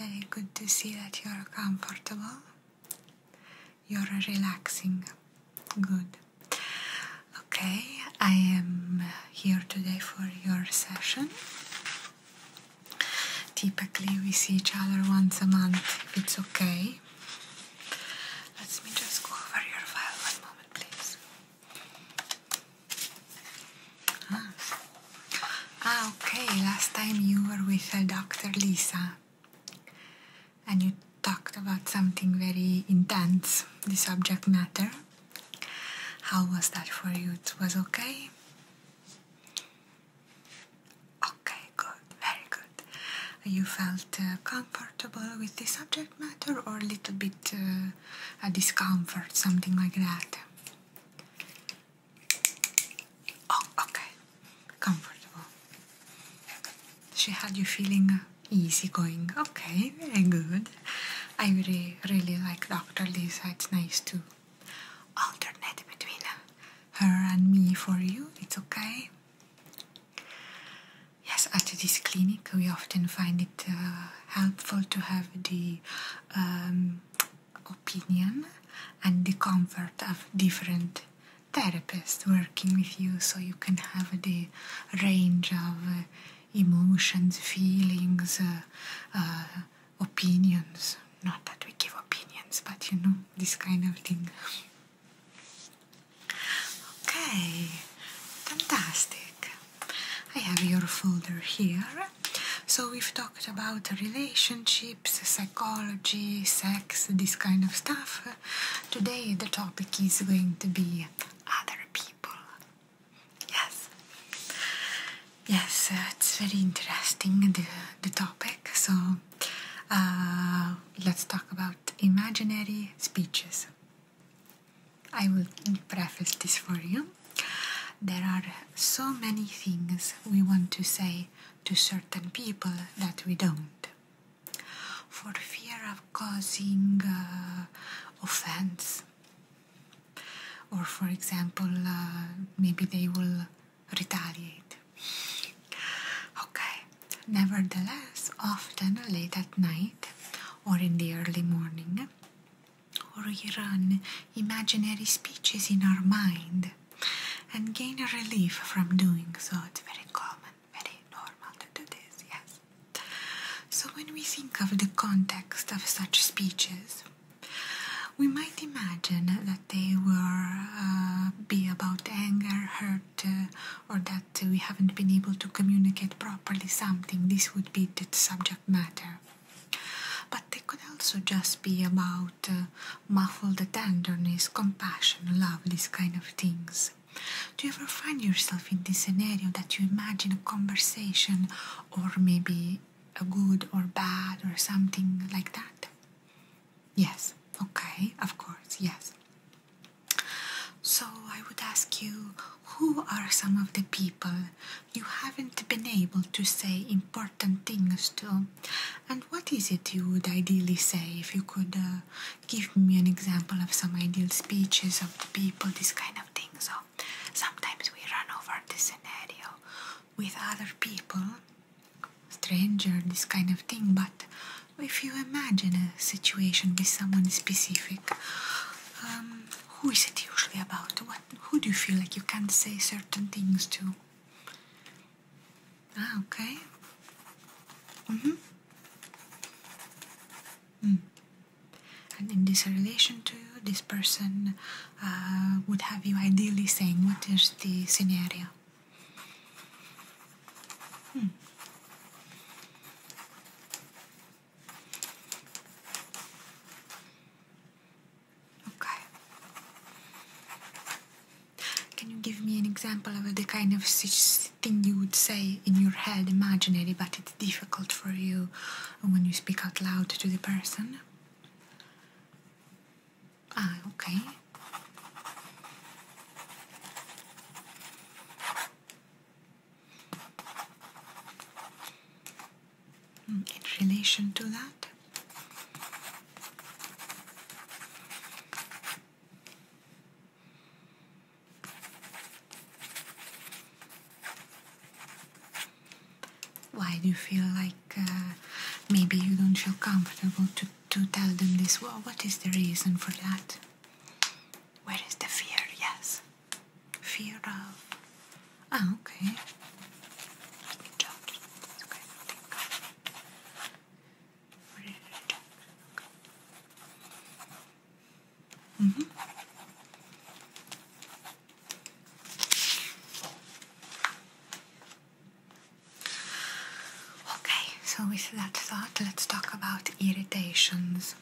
very good to see that you're comfortable. You're relaxing. Good. Okay, I am here today for your session. Typically we see each other once a month, if it's okay. Let me just go over your file one moment, please. Okay, last time you were with Dr. Lisa and you talked about something very intense, the subject matter. How was that for you? It was okay? Okay, good, very good. You felt comfortable with the subject matter or a little bit a discomfort, something like that? Oh, okay, comfortable. She had you feeling easygoing. Okay, very good. I really like Dr. Lisa. It's nice to alternate between her and me for you. It's okay. Yes, at this clinic we often find it helpful to have the opinion and the comfort of different therapists working with you, so you can have the range of emotions, feelings, opinions. Not that we give opinions, but you know, this kind of thing. Okay, fantastic. I have your folder here. So we've talked about relationships, psychology, sex, this kind of stuff. Today the topic is going to be other people. Yes. Yes, it's very interesting, the topic. So let's talk about imaginary speeches. I will preface this for you. There are so many things we want to say to certain people that we don't, for fear of causing offense, or for example, maybe they will retaliate. Okay, nevertheless, often late at night or in the early morning, we run imaginary speeches in our mind and gain a relief from doing so. It's very common, very normal to do this, yes. So when we think of the context of such speeches, we might imagine that they will be about anger, hurt, or that we haven't been able to communicate properly something. This would be the subject matter. But they could also just be about muffled tenderness, compassion, love, these kind of things. Do you ever find yourself in this scenario that you imagine a conversation, or maybe a good or bad or something like that? Yes, okay, of course, yes. So I would ask you, who are some of the people you haven't been able to say important things to? And what is it you would ideally say? If you could give me an example of some ideal speeches of the people, this kind of thing. So sometimes we run over the scenario with other people, stranger, this kind of thing. But if you imagine a situation with someone specific, who is it usually about? Who do you feel like you can't say certain things to? Okay. And in this relation to you, this person would have you ideally saying, what is the scenario? Okay. Can you give me an example of the kind of thing you would say in your head, imaginary, but it's difficult for you when you speak out loud to the person? Okay. In relation to that? Why do you feel like maybe you don't feel comfortable to tell them this. Well, what is the reason for that? Where is the fear? Yes. Fear of... Ah, okay. Rejection. That's okay. Rejection. Okay. Mm-hmm. So with that thought, let's talk about irritations.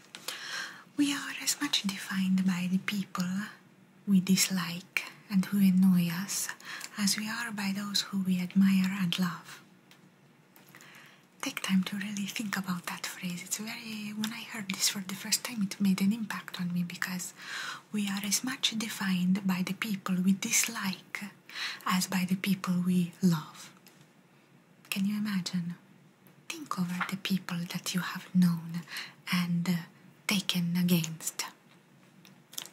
We are as much defined by the people we dislike and who annoy us as we are by those who we admire and love. Take time to really think about that phrase. When I heard this for the first time, it made an impact on me, because we are as much defined by the people we dislike as by the people we love. Can you imagine? Think over the people that you have known and taken against.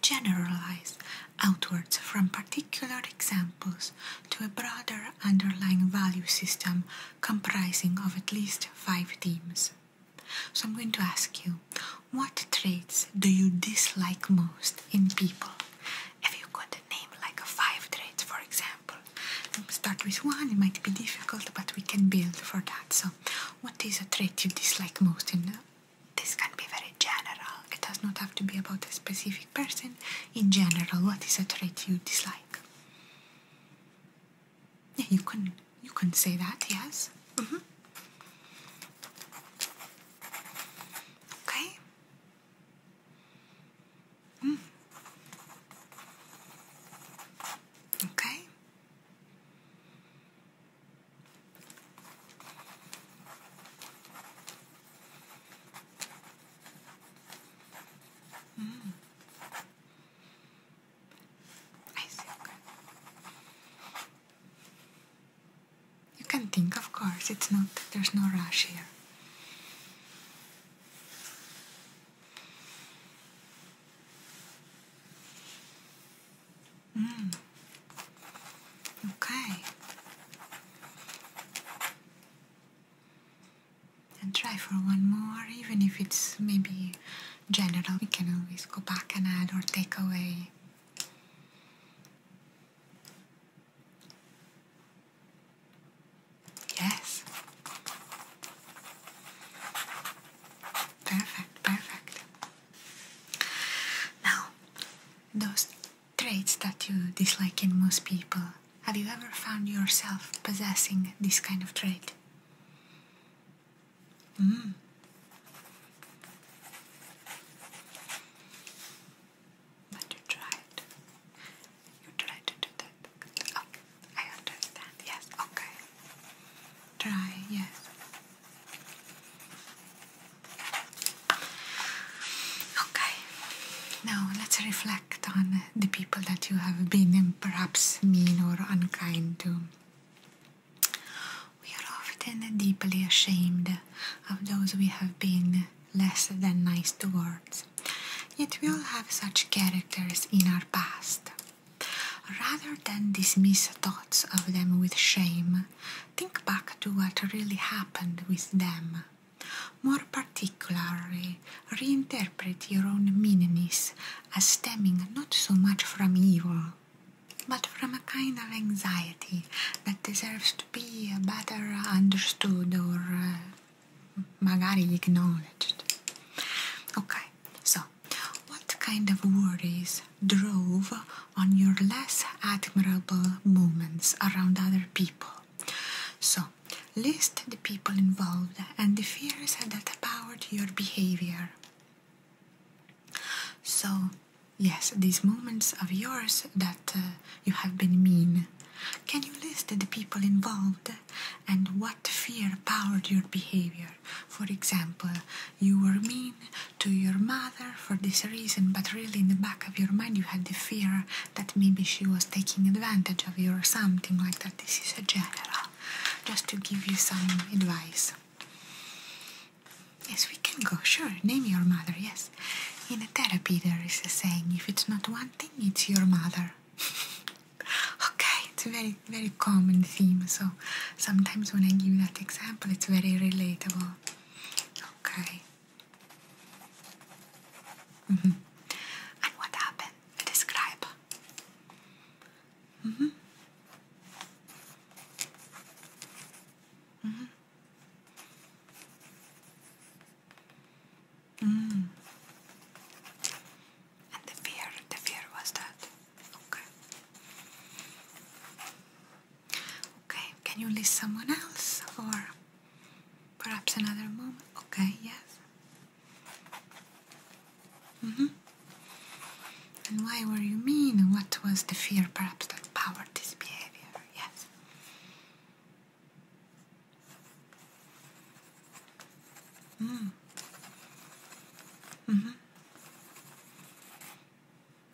Generalize outwards from particular examples to a broader underlying value system comprising of at least 5 themes. So I'm going to ask you, what traits do you dislike most in people? If you could name like 5 traits, for example. Start with 1, it might be difficult, but we can build for that. So, what is a trait you dislike most? This can be very general. It does not have to be about a specific person. In general, what is a trait you dislike? Yeah, you can say that, yes. Mm-hmm. Okay. Okay. I see. Okay. You can think, of course. There's no rush here. Okay. And try for one more, even if it's maybe general. We can always go back and add or take away. Yes. Perfect. Now, those traits that you dislike in most people, have you ever found yourself possessing this kind of trait? But you tried. You tried to do that. Okay, I understand. Yes, okay. Try, yes. Okay. Now let's reflect on the people that you have been perhaps mean or unkind to. We are often deeply ashamed of those we have been less than nice towards. Yet we all have such characters in our past. Rather than dismiss thoughts of them with shame, think back to what really happened with them. More particularly, reinterpret your own meanness as stemming not so much from evil, but from a kind of anxiety that deserves to be better understood or magari acknowledged. Okay, so what kind of worries drove on your less admirable moments around other people? So, list the people involved and the fears that powered your behavior. So, yes, these moments of yours that you have been mean. Can you list the people involved and what fear powered your behavior? For example, you were mean to your mother for this reason, but really in the back of your mind you had the fear that maybe she was taking advantage of you or something like that. This is a general, just to give you some advice. Yes, we can go, sure, name your mother, yes. In a therapy there is a saying, if it's not one thing, it's your mother. Okay, it's a very, very common theme, so sometimes when I give that example, it's very relatable. Okay. And what happened? Describe. And the fear was that. Okay. Okay, can you list someone else or perhaps another moment? Okay, yes. And why were you mean? What was the fear perhaps that powered this behavior? Yes.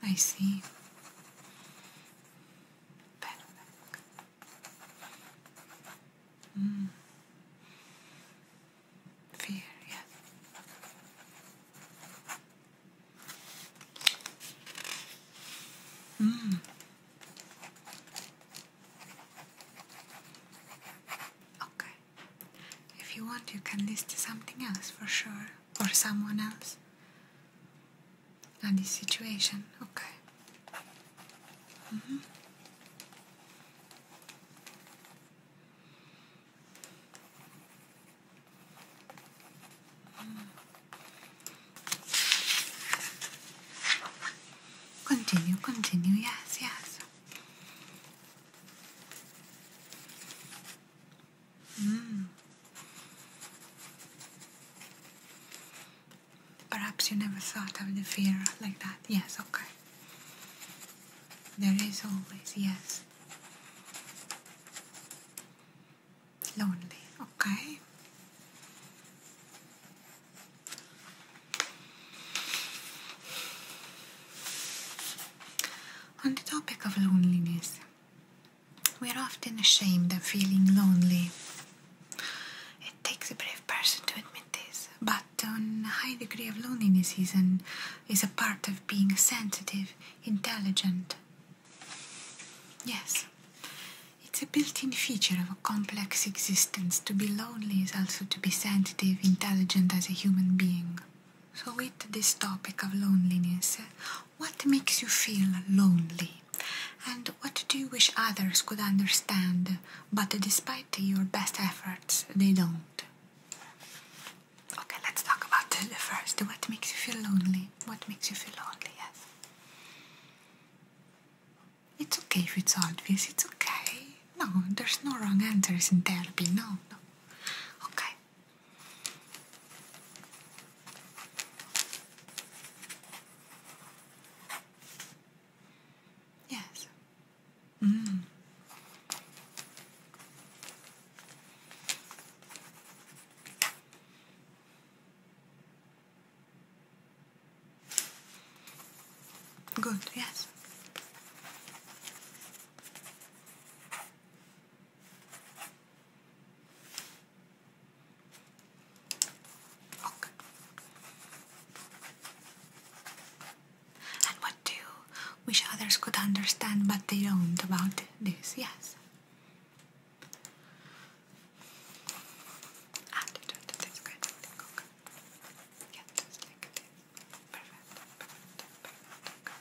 I see. Perfect. Fear, yes. Okay. If you want, you can list something else for sure, or someone else. And this situation, okay. Continue, yes. Perhaps you never thought of the fear like that. Yes, okay. There is always, yes. Lonely, okay. On the topic of loneliness, we are often ashamed of feeling lonely. It takes a brave person to admit this, but a high degree of loneliness is a part of being sensitive, intelligent. Yes, it's a built-in feature of a complex existence. To be lonely is also to be sensitive, intelligent as a human being. So with this topic of loneliness, what makes you feel lonely? And what do you wish others could understand, but despite your best efforts, they don't? Okay, let's talk about the first. What makes you feel lonely? What makes you feel lonely, yes. It's okay if it's obvious, it's okay. No, there's no wrong answers in therapy, no. Okay. Yes. Good, yes. Okay. And what do you wish others could understand but they don't about this? Yes. Attitude, that's good. Okay. Yeah, just like this. Perfect. Okay.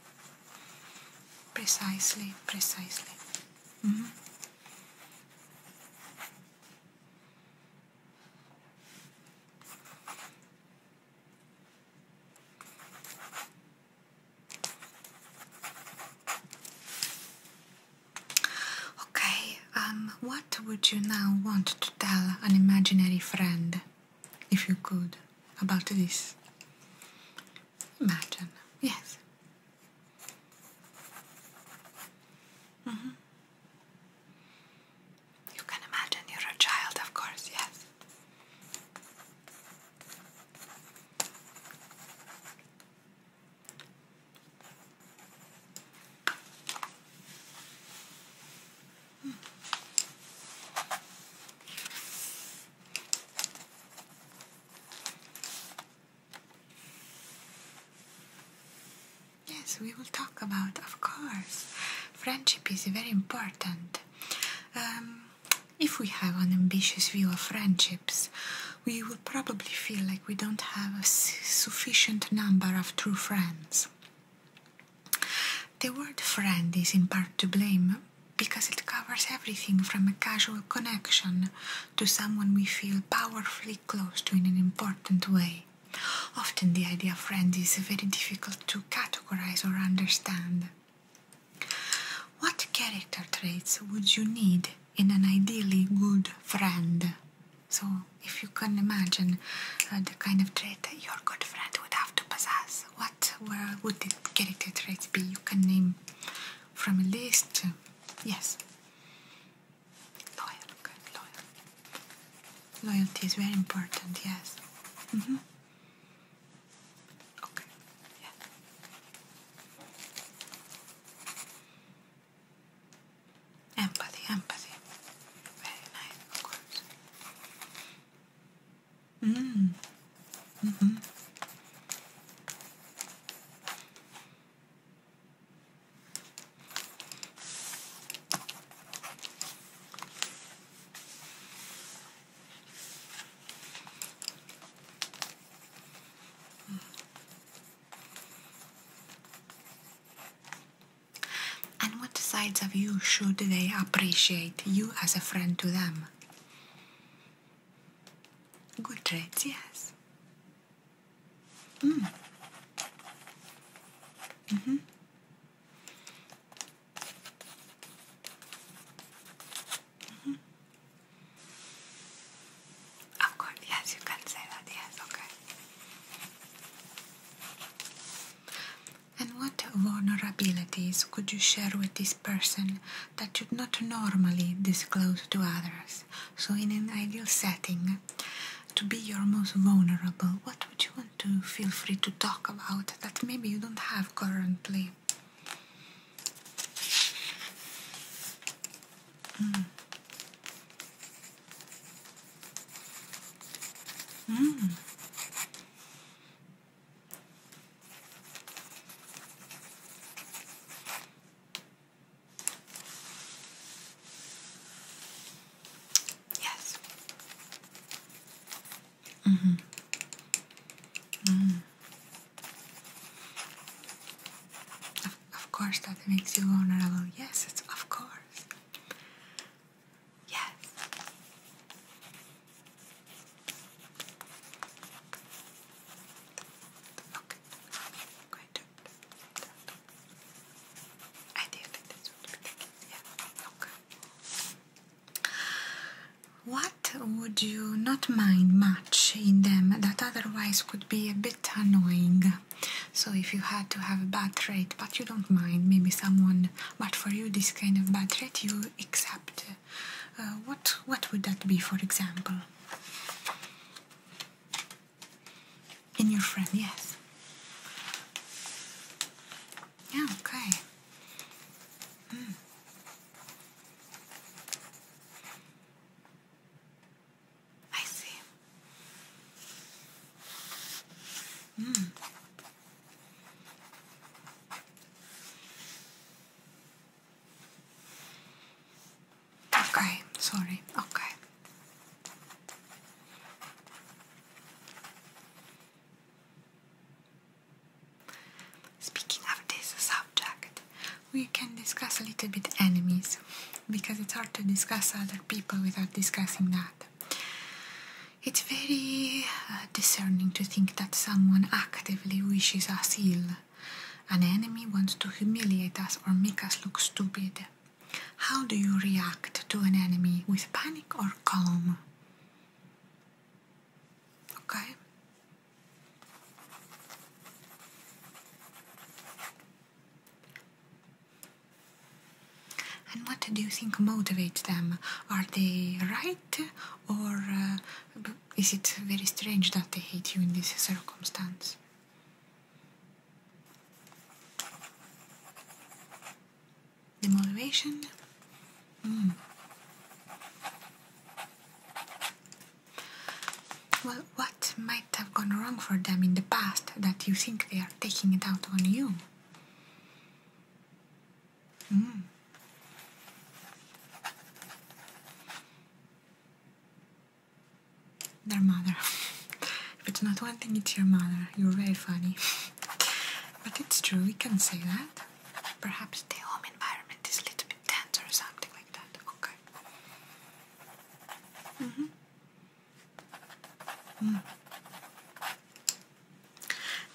Precisely. Okay, what would you now want to tell an imaginary friend, if you could, about this? Imagine, yes. You can imagine you're a child, of course, yes. Yes, we will talk about, of course. Friendship is very important. If we have an ambitious view of friendships, we will probably feel like we don't have a sufficient number of true friends. The word friend is in part to blame because it covers everything from a casual connection to someone we feel powerfully close to in an important way. Often the idea of friend is very difficult to categorize or understand. What character traits would you need in an ideally good friend? So, if you can imagine the kind of trait that your good friend would have to possess, what would the character traits be? You can name from a list. Yes. Loyal, good, loyal. Loyalty is very important, yes. Okay, yeah. Empathy. Very nice, of course. And what sides of you should they appreciate you as a friend to them? Good traits, yes. Of course, yes, you can say that, yes, okay. And what vulnerabilities could you share with this person that you'd not normally disclose to others? So in an ideal setting, to be your most vulnerable, what would you want to feel free to talk about that maybe you don't have currently? Yes. Of course, that makes you vulnerable. Yes, it's of course. Yes. Okay. Going to. Ideally, this would be the case. Yeah. Okay. What would you not mind much in them that otherwise could be a bit annoying? So if you had to have a bad trait, but you don't mind, maybe someone, but for you this kind of bad trait you accept, what would that be, for example? In your friend, yes. Yeah, okay. I see. Okay, sorry, okay. Speaking of this subject, we can discuss a little bit enemies, because it's hard to discuss other people without discussing that. It's very discerning to think that someone actively wishes us ill. An enemy wants to humiliate us or make us look stupid. How do you react to an enemy? With panic or calm? Okay. And what do you think motivates them? Are they right, or is it very strange that they hate you in this circumstance? The motivation? Well, what might have gone wrong for them in the past that you think they are taking it out on you? their mother. If it's not one thing, it's your mother. You're very funny. But it's true, we can say that. Perhaps the home environment is a little bit tense or something like that. Okay.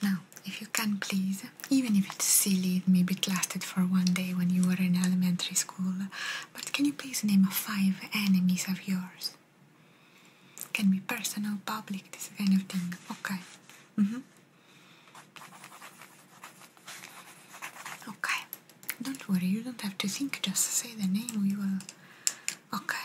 Now, if you can please, even if it's silly, maybe it lasted for one day when you were in elementary school, but can you please name 5 enemies of yours? Can be personal, public, this kind of thing. Okay. Okay. Don't worry, you don't have to think, just say the name, we will... Okay.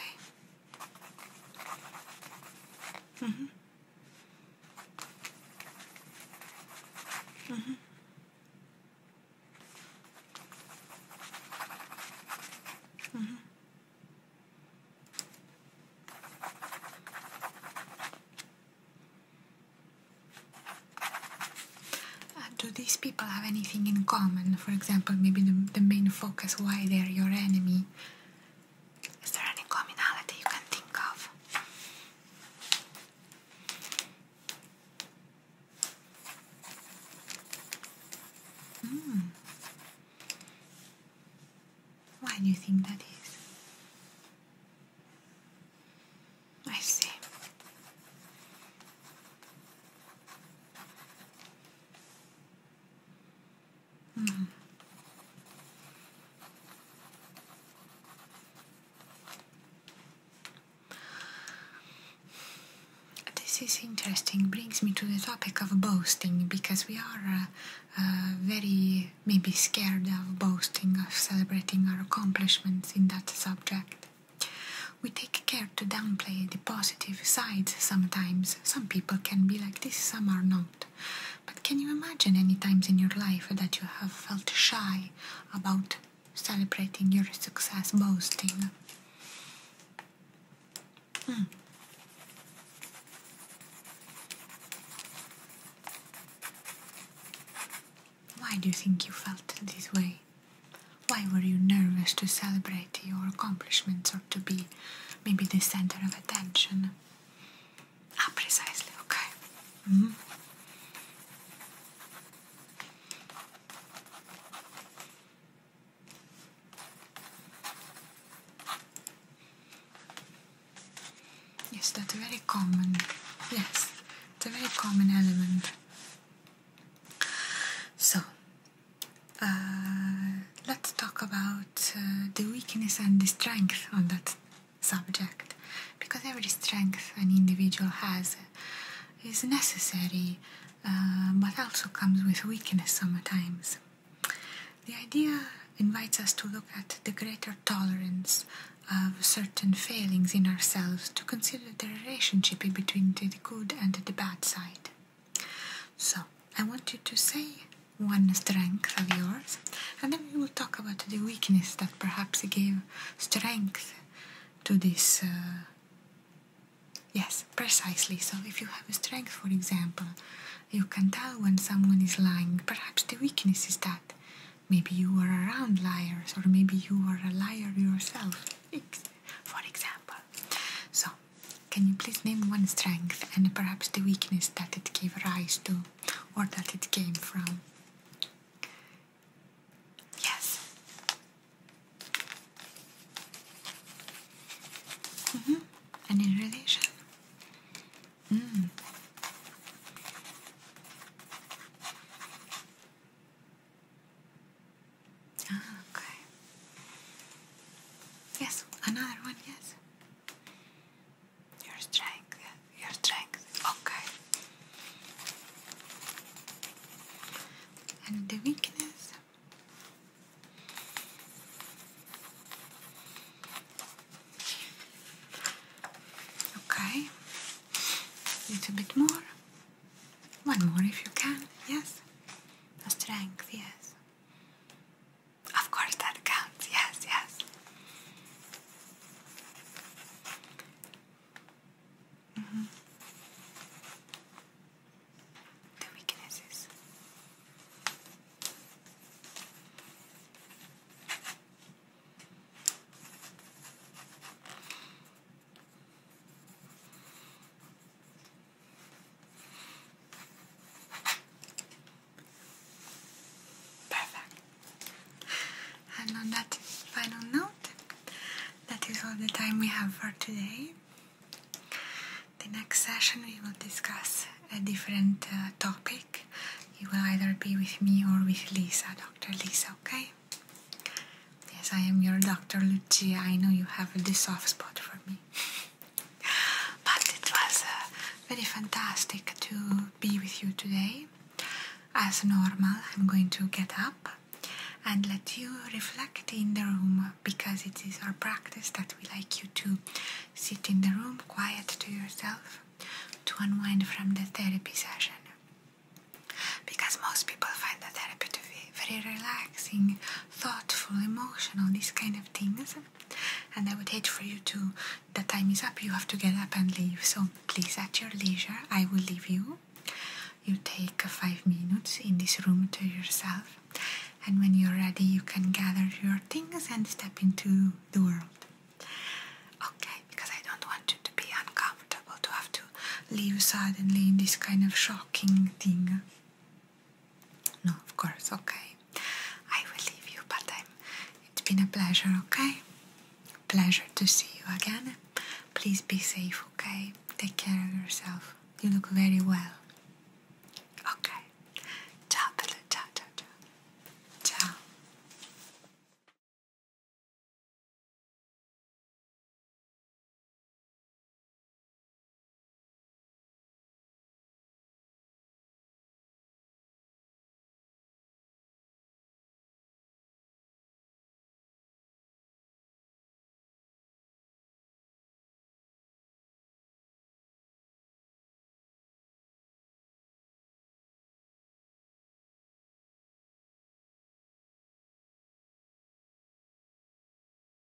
Do these people have anything in common? For example, maybe the main focus, why they're your enemy. Is there any commonality you can think of? Why do you think that is? I see. This is interesting, brings me to the topic of boasting, because we are very maybe scared of boasting, of celebrating our accomplishments in that subject. We take care to downplay the positive sides sometimes. Some people can be like this, some are not. But can you imagine any times in your life that you have felt shy about celebrating your success, boasting? Why do you think you felt this way? Why were you nervous to celebrate your accomplishments or to be maybe the center of attention? Ah, precisely, okay. Yes, that's very common. Yes, it's a very common element. So, let's talk about the weakness and the strength on that subject, because every strength an individual has is necessary, but also comes with weakness sometimes. The idea invites us to look at the greater tolerance of certain failings in ourselves, to consider the relationship between the good and the bad side. So, I want you to say one strength of yours, and then we will talk about the weakness that perhaps gave strength to this. Yes, precisely. So if you have a strength, for example, you can tell when someone is lying. Perhaps the weakness is that maybe you were around liars, or maybe you were a liar yourself, for example. So, can you please name one strength and perhaps the weakness that it gave rise to, or that it came from? Yes. And in relation? Okay. Yes, another one, yes. Your strength, your strength, okay. And the weakness? Okay. A little bit more. One more if you can, yes. A strength, yes. Of course that counts, yes, yes. The weaknesses. for today. The next session we will discuss a different topic. You will either be with me or with Lisa, Dr. Lisa, okay? Yes, I am your Dr. Lucia. I know you have the soft spot for me. But it was very fantastic to be with you today. As normal, I'm going to get up and let you reflect in the room, because it is our practice that we like you to sit in the room quiet to yourself to unwind from the therapy session. Because most people find the therapy to be very relaxing, thoughtful, emotional, these kind of things. And I would hate for you to, the time is up, you have to get up and leave. So please, at your leisure, I will leave you. You take 5 minutes in this room to yourself. And when you're ready, you can gather your things and step into the world. Okay, because I don't want you to be uncomfortable, to have to leave suddenly in this kind of shocking thing. No, of course, okay. I will leave you, but it's been a pleasure, okay? Pleasure to see you again. Please be safe, okay? Take care of yourself. You look very well.